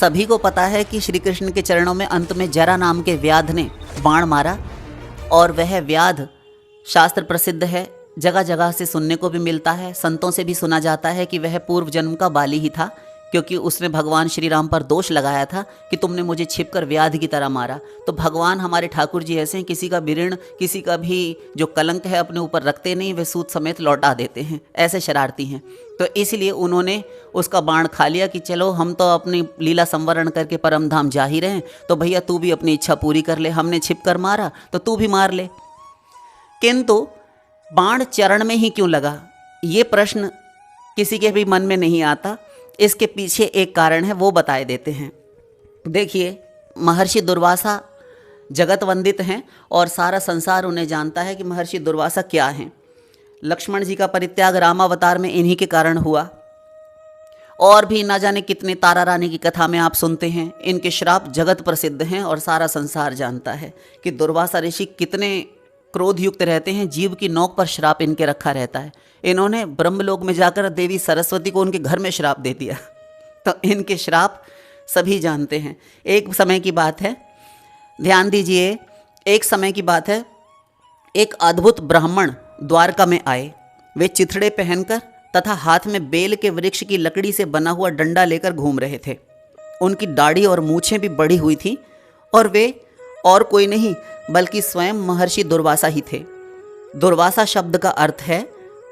सभी को पता है कि श्री कृष्ण के चरणों में अंत में जरा नाम के व्याध ने बाण मारा, और वह व्याध शास्त्र प्रसिद्ध है, जगह जगह से सुनने को भी मिलता है, संतों से भी सुना जाता है कि वह पूर्व जन्म का बाली ही था, क्योंकि उसने भगवान श्री राम पर दोष लगाया था कि तुमने मुझे छिपकर व्याध की तरह मारा। तो भगवान हमारे ठाकुर जी ऐसे हैं, किसी का भी ऋण, किसी का भी जो कलंक है अपने ऊपर रखते नहीं, वे सूद समेत लौटा देते हैं, ऐसे शरारती हैं। तो इसलिए उन्होंने उसका बाण खा लिया कि चलो हम तो अपनी लीला संवरण करके परम धाम जा ही रहे हैं, तो भैया तू भी अपनी इच्छा पूरी कर ले, हमने छिप कर मारा तो तू भी मार ले। किंतु बाण चरण में ही क्यों लगा, ये प्रश्न किसी के भी मन में नहीं आता। इसके पीछे एक कारण है, वो बताए देते हैं। देखिए, महर्षि दुर्वासा जगत वंदित हैं और सारा संसार उन्हें जानता है कि महर्षि दुर्वासा क्या हैं। लक्ष्मण जी का परित्याग रामावतार में इन्हीं के कारण हुआ, और भी ना जाने कितने तारा रानी की कथा में आप सुनते हैं। इनके श्राप जगत प्रसिद्ध हैं और सारा संसार जानता है कि दुर्वासा ऋषि कितने क्रोध युक्त रहते हैं, जीव की नोक पर श्राप इनके रखा रहता है। इन्होंने ब्रह्मलोक में जाकर देवी सरस्वती को उनके घर में श्राप दे दिया। तो इनके श्राप सभी जानते हैं। एक समय की बात है, ध्यान दीजिए, एक समय की बात है, एक अद्भुत ब्राह्मण द्वारका में आए। वे चिथड़े पहनकर तथा हाथ में बेल के वृक्ष की लकड़ी से बना हुआ डंडा लेकर घूम रहे थे। उनकी दाढ़ी और मूछें भी बढ़ी हुई थी, और वे और कोई नहीं बल्कि स्वयं महर्षि दुर्वासा ही थे। दुर्वासा शब्द का अर्थ है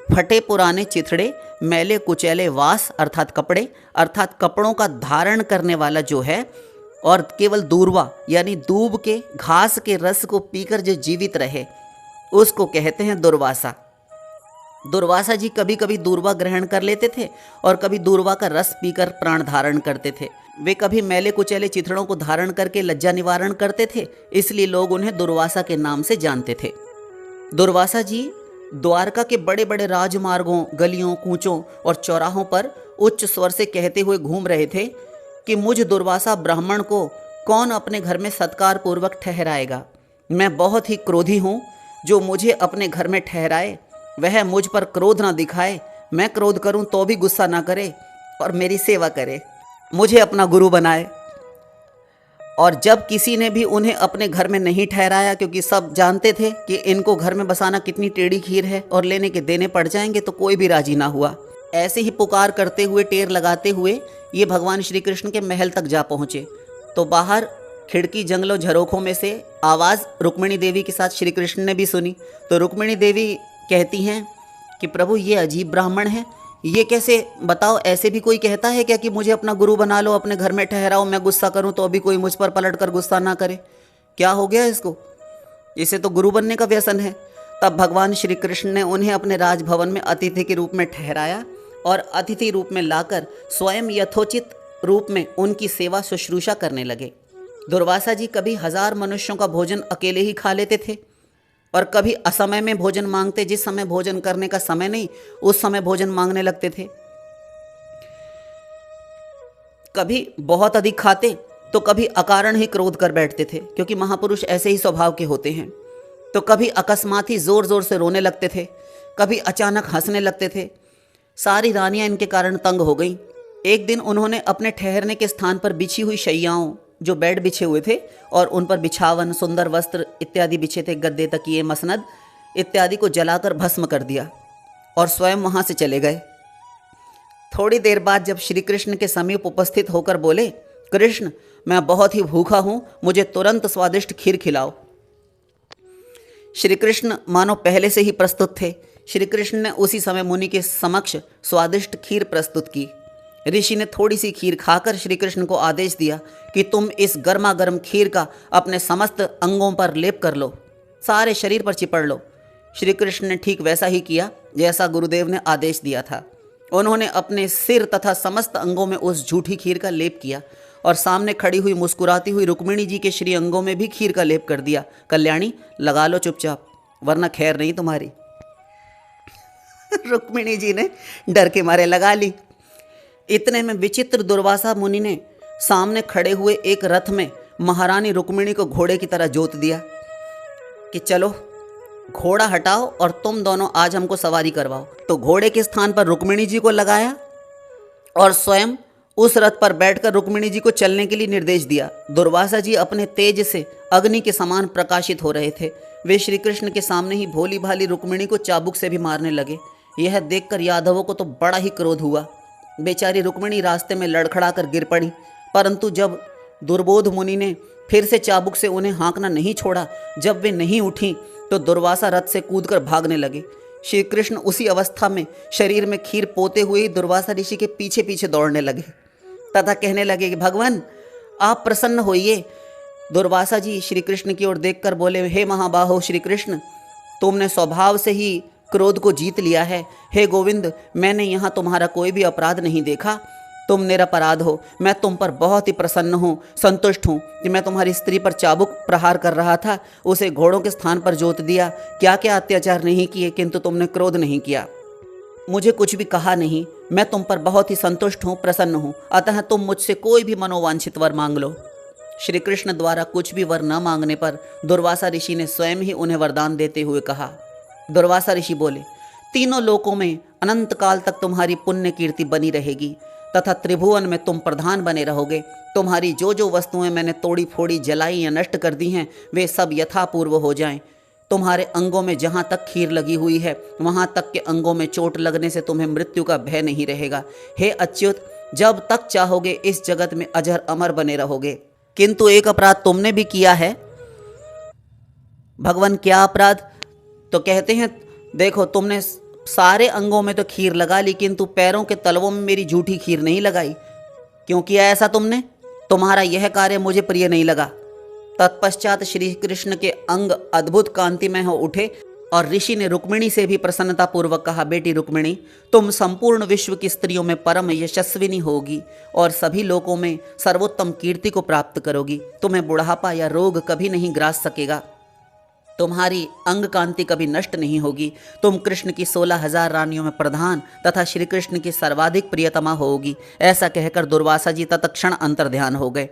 फटे पुराने चिथड़े, मैले कुचैले वास अर्थात कपड़े, अर्थात कपड़ों का धारण करने वाला जो है, और केवल दूर्वा यानी दूब के घास के रस को पीकर जो जीवित रहे, उसको कहते हैं दुर्वासा। दुर्वासा जी कभी कभी दूर्वा ग्रहण कर लेते थे और कभी दूर्वा का रस पीकर प्राण धारण करते थे। वे कभी मैले कुचैले चिथड़ों को धारण करके लज्जा निवारण करते थे, इसलिए लोग उन्हें दुर्वासा के नाम से जानते थे। दुर्वासा जी द्वारका के बड़े बड़े राजमार्गों, गलियों, कूचों और चौराहों पर उच्च स्वर से कहते हुए घूम रहे थे कि मुझ दुर्वासा ब्राह्मण को कौन अपने घर में सत्कार पूर्वक ठहराएगा। मैं बहुत ही क्रोधी हूँ, जो मुझे अपने घर में ठहराए वह मुझ पर क्रोध ना दिखाए, मैं क्रोध करूं तो भी गुस्सा ना करे और मेरी सेवा करे, मुझे अपना गुरु बनाए। और जब किसी ने भी उन्हें अपने घर में नहीं ठहराया, क्योंकि सब जानते थे कि इनको घर में बसाना कितनी टेढ़ी खीर है और लेने के देने पड़ जाएंगे, तो कोई भी राजी ना हुआ। ऐसे ही पुकार करते हुए, टेर लगाते हुए ये भगवान श्री कृष्ण के महल तक जा पहुँचे। तो बाहर खिड़की जंगलों झरोखों में से आवाज़ रुक्मिणी देवी के साथ श्री कृष्ण ने भी सुनी। तो रुक्मिणी देवी कहती हैं कि प्रभु ये अजीब ब्राह्मण है, ये कैसे, बताओ ऐसे भी कोई कहता है क्या कि मुझे अपना गुरु बना लो, अपने घर में ठहराओ, मैं गुस्सा करूं तो अभी कोई मुझ पर पलट कर गुस्सा ना करे, क्या हो गया इसको, इसे तो गुरु बनने का व्यसन है। तब भगवान श्री कृष्ण ने उन्हें अपने राजभवन में अतिथि के रूप में ठहराया और अतिथि रूप में लाकर स्वयं यथोचित रूप में उनकी सेवा शुश्रूषा करने लगे। दुर्वासा जी कभी 1000 मनुष्यों का भोजन अकेले ही खा लेते थे और कभी असमय में भोजन मांगते, जिस समय भोजन करने का समय नहीं उस समय भोजन मांगने लगते थे। कभी बहुत अधिक खाते तो कभी अकारण ही क्रोध कर बैठते थे, क्योंकि महापुरुष ऐसे ही स्वभाव के होते हैं। तो कभी अकस्मात ही जोर जोर से रोने लगते थे, कभी अचानक हंसने लगते थे। सारी रानियां इनके कारण तंग हो गईं। एक दिन उन्होंने अपने ठहरने के स्थान पर बिछी हुई शैयाओं, जो बेड बिछे हुए थे और उन पर बिछावन, सुंदर वस्त्र इत्यादि बिछे थे, गद्दे, तकिए, मसनद इत्यादि को जलाकर भस्म कर दिया और स्वयं वहाँ से चले गए। थोड़ी देर बाद जब श्री कृष्ण के समीप उपस्थित होकर बोले, कृष्ण मैं बहुत ही भूखा हूँ, मुझे तुरंत स्वादिष्ट खीर खिलाओ। श्री कृष्ण मानो पहले से ही प्रस्तुत थे। श्री कृष्ण ने उसी समय मुनि के समक्ष स्वादिष्ट खीर प्रस्तुत की। ऋषि ने थोड़ी सी खीर खाकर श्री कृष्ण को आदेश दिया कि तुम इस गर्मा गर्म खीर का अपने समस्त अंगों पर लेप कर लो, सारे शरीर पर चिपड़ लो। श्री कृष्ण ने ठीक वैसा ही किया जैसा गुरुदेव ने आदेश दिया था। उन्होंने अपने सिर तथा समस्त अंगों में उस झूठी खीर का लेप किया और सामने खड़ी हुई मुस्कुराती हुई रुक्मिणी जी के श्री अंगों में भी खीर का लेप कर दिया। कल्याणी लगा लो चुपचाप, वरना खैर नहीं तुम्हारी। रुक्मिणी जी ने डर के मारे लगा ली। इतने में विचित्र दुर्वासा मुनि ने सामने खड़े हुए एक रथ में महारानी रुक्मिणी को घोड़े की तरह जोत दिया कि चलो घोड़ा हटाओ और तुम दोनों आज हमको सवारी करवाओ। तो घोड़े के स्थान पर रुक्मिणी जी को लगाया और स्वयं उस रथ पर बैठकर रुक्मिणी जी को चलने के लिए निर्देश दिया। दुर्वासा जी अपने तेज से अग्नि के समान प्रकाशित हो रहे थे। वे श्री कृष्ण के सामने ही भोली भाली रुक्मिणी को चाबुक से भी मारने लगे। यह देखकर यादवों को तो बड़ा ही क्रोध हुआ। बेचारी रुक्मिणी रास्ते में लड़खड़ा कर गिर पड़ी, परंतु जब दुर्बोध मुनि ने फिर से चाबुक से उन्हें हाँकना नहीं छोड़ा, जब वे नहीं उठी तो दुर्वासा रथ से कूदकर भागने लगे। श्री कृष्ण उसी अवस्था में शरीर में खीर पोते हुए ही दुर्वासा ऋषि के पीछे पीछे दौड़ने लगे तथा कहने लगे कि भगवान आप प्रसन्न होइए। दुर्वासा जी श्री कृष्ण की ओर देखकर बोले, हे महाबाहो श्री कृष्ण, तुमने स्वभाव से ही क्रोध को जीत लिया है। हे गोविंद, मैंने यहाँ तुम्हारा कोई भी अपराध नहीं देखा, तुम निरपराध हो। मैं तुम पर बहुत ही प्रसन्न हूँ, संतुष्ट हूँ कि मैं तुम्हारी स्त्री पर चाबुक प्रहार कर रहा था, उसे घोड़ों के स्थान पर जोत दिया। क्या क्या अत्याचार नहीं किए, किंतु तुमने क्रोध नहीं किया, मुझे कुछ भी कहा नहीं। मैं तुम पर बहुत ही संतुष्ट हूँ, प्रसन्न हूँ। अतः तुम मुझसे कोई भी मनोवांछित वर मांग लो। श्री कृष्ण द्वारा कुछ भी वर न मांगने पर दुर्वासा ऋषि ने स्वयं ही उन्हें वरदान देते हुए कहा। दुर्वासा ऋषि बोले, तीनों लोकों में अनंत काल तक तुम्हारी पुण्य कीर्ति बनी रहेगी तथा त्रिभुवन में तुम प्रधान बने रहोगे। तुम्हारी जो जो वस्तुएं मैंने तोड़ी फोड़ी, जलाई या नष्ट कर दी हैं, वे सब यथापूर्व हो जाएं। तुम्हारे अंगों में जहाँ तक खीर लगी हुई है, वहाँ तक के अंगों में चोट लगने से तुम्हें मृत्यु का भय नहीं रहेगा। हे अच्युत, जब तक चाहोगे इस जगत में अजर अमर बने रहोगे। किंतु एक अपराध तुमने भी किया है। भगवान, क्या अपराध? तो कहते हैं, देखो तुमने सारे अंगों में तो खीर लगा ली, किंतु पैरों के तलवों में मेरी झूठी खीर नहीं लगाई। क्यों किया ऐसा तुमने? तुम्हारा यह कार्य मुझे प्रिय नहीं लगा। तत्पश्चात श्री कृष्ण के अंग अद्भुत कांतिमय हो उठे और ऋषि ने रुक्मिणी से भी प्रसन्नतापूर्वक कहा, बेटी रुक्मिणी, तुम संपूर्ण विश्व की स्त्रियों में परम यशस्विनी होगी और सभी लोकों में सर्वोत्तम कीर्ति को प्राप्त करोगी। तुम्हें बुढ़ापा या रोग कभी नहीं ग्रास सकेगा। तुम्हारी अंग कांति कभी नष्ट नहीं होगी। तुम कृष्ण की 16,000 रानियों में प्रधान तथा श्री कृष्ण की सर्वाधिक प्रियतमा होगी। ऐसा कहकर दुर्वासा जी तत्क्षण अंतर्ध्यान हो गए।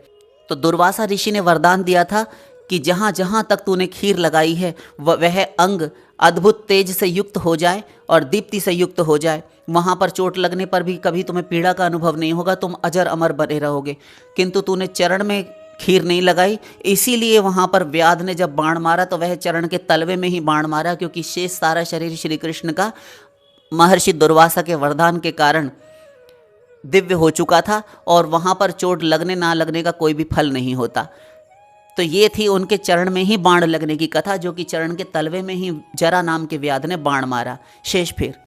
तो दुर्वासा ऋषि ने वरदान दिया था कि जहाँ जहाँ तक तूने खीर लगाई है वह अंग अद्भुत तेज से युक्त हो जाए और दीप्ति से युक्त हो जाए। वहाँ पर चोट लगने पर भी कभी तुम्हें पीड़ा का अनुभव नहीं होगा, तुम अजर अमर बने रहोगे। किंतु तूने चरण में खीर नहीं लगाई, इसीलिए वहाँ पर व्याध ने जब बाण मारा तो वह चरण के तलवे में ही बाण मारा, क्योंकि शेष सारा शरीर श्री कृष्ण का महर्षि दुर्वासा के वरदान के कारण दिव्य हो चुका था और वहाँ पर चोट लगने ना लगने का कोई भी फल नहीं होता। तो ये थी उनके चरण में ही बाण लगने की कथा, जो कि चरण के तलवे में ही जरा नाम के व्याध ने बाण मारा। शेष फिर